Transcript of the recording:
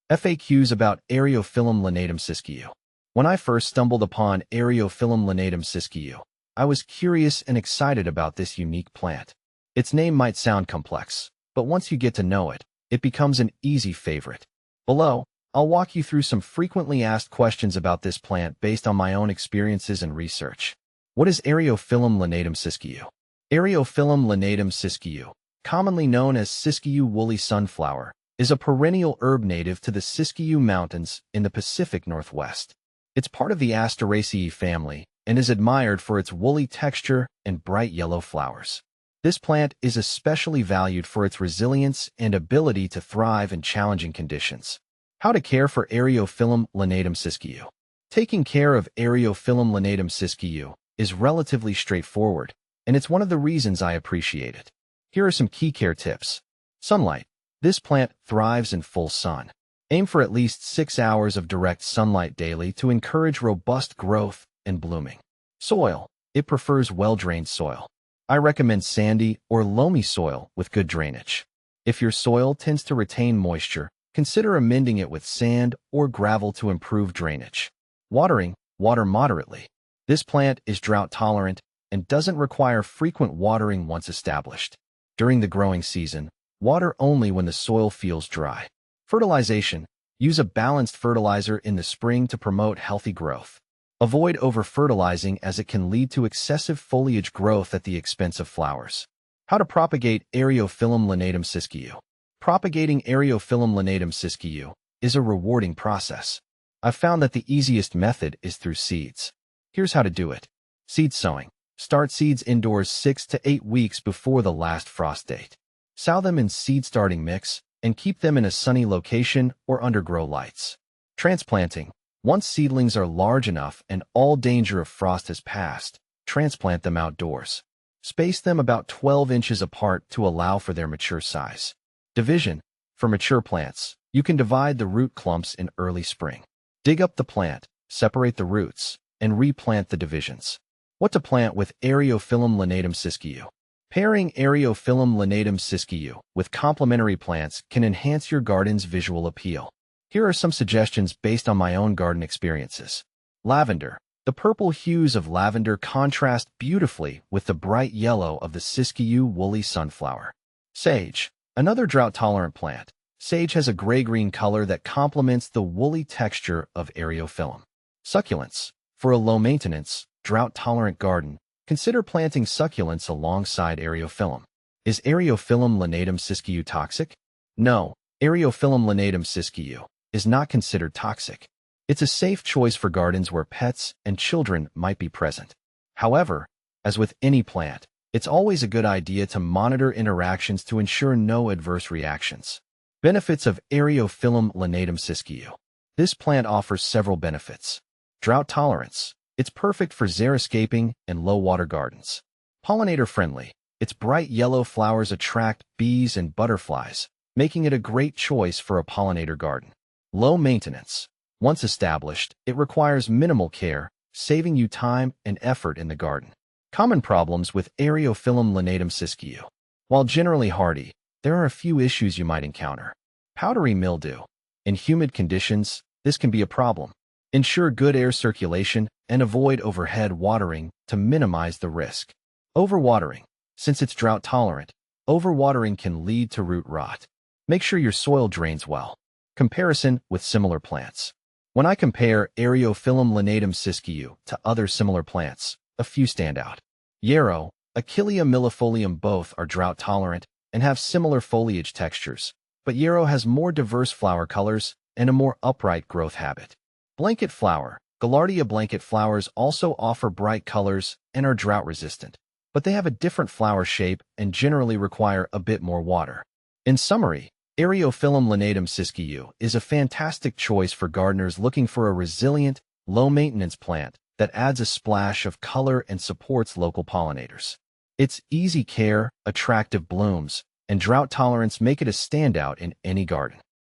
FAQs about Eriophyllum lanatum Siskiyou. When I first stumbled upon Eriophyllum lanatum Siskiyou, I was curious and excited about this unique plant. Its name might sound complex, but once you get to know it, it becomes an easy favorite. Below, I'll walk you through some frequently asked questions about this plant based on my own experiences and research. What is Eriophyllum lanatum Siskiyou? Eriophyllum lanatum Siskiyou, commonly known as Siskiyou woolly sunflower, is a perennial herb native to the Siskiyou Mountains in the Pacific Northwest. It's part of the Asteraceae family and is admired for its woolly texture and bright yellow flowers. This plant is especially valued for its resilience and ability to thrive in challenging conditions. How to care for Eriophyllum lanatum Siskiyou. Taking care of Eriophyllum lanatum Siskiyou is relatively straightforward, and it's one of the reasons I appreciate it. Here are some key care tips. Sunlight. This plant thrives in full sun. Aim for at least 6 hours of direct sunlight daily to encourage robust growth and blooming. Soil. It prefers well-drained soil. I recommend sandy or loamy soil with good drainage. If your soil tends to retain moisture, consider amending it with sand or gravel to improve drainage. Watering. Water moderately. This plant is drought-tolerant and doesn't require frequent watering once established. During the growing season, water only when the soil feels dry. Fertilization. Use a balanced fertilizer in the spring to promote healthy growth. Avoid over-fertilizing as it can lead to excessive foliage growth at the expense of flowers. How to propagate Eriophyllum lanatum Siskiyou. Propagating Eriophyllum lanatum Siskiyou is a rewarding process. I've found that the easiest method is through seeds. Here's how to do it. Seed sowing. Start seeds indoors 6 to 8 weeks before the last frost date. Sow them in seed-starting mix and keep them in a sunny location or under grow lights. Transplanting. Once seedlings are large enough and all danger of frost has passed, transplant them outdoors. Space them about 12 inches apart to allow for their mature size. Division. For mature plants, you can divide the root clumps in early spring. Dig up the plant, separate the roots, and replant the divisions. What to plant with Eriophyllum lanatum Siskiyou. Pairing Eriophyllum lanatum Siskiyou with complementary plants can enhance your garden's visual appeal. Here are some suggestions based on my own garden experiences. Lavender. The purple hues of lavender contrast beautifully with the bright yellow of the Siskiyou woolly sunflower. Sage. Another drought-tolerant plant. Sage has a gray-green color that complements the woolly texture of Eriophyllum. Succulents. For a low-maintenance, drought-tolerant garden, consider planting succulents alongside Eriophyllum. Is Eriophyllum lanatum Siskiyou toxic? No, Eriophyllum lanatum Siskiyou is not considered toxic. It's a safe choice for gardens where pets and children might be present. However, as with any plant, it's always a good idea to monitor interactions to ensure no adverse reactions. Benefits of Eriophyllum lanatum Siskiyou. This plant offers several benefits. Drought tolerance. It's perfect for xeriscaping and low-water gardens. Pollinator-friendly. Its bright yellow flowers attract bees and butterflies, making it a great choice for a pollinator garden. Low maintenance. Once established, it requires minimal care, saving you time and effort in the garden. Common problems with Eriophyllum lanatum Siskiyou. While generally hardy, there are a few issues you might encounter. Powdery mildew. In humid conditions, this can be a problem. Ensure good air circulation and avoid overhead watering to minimize the risk. Overwatering. Since it's drought-tolerant, overwatering can lead to root rot. Make sure your soil drains well. Comparison with similar plants. When I compare Eriophyllum lanatum Siskiyou to other similar plants, a few stand out. Yarrow, Achillea millefolium both are drought-tolerant and have similar foliage textures, but yarrow has more diverse flower colors and a more upright growth habit. Blanket flower. Gaillardia blanket flowers also offer bright colors and are drought-resistant, but they have a different flower shape and generally require a bit more water. In summary, Eriophyllum lanatum Siskiyou is a fantastic choice for gardeners looking for a resilient, low-maintenance plant that adds a splash of color and supports local pollinators. Its easy care, attractive blooms, and drought tolerance make it a standout in any garden.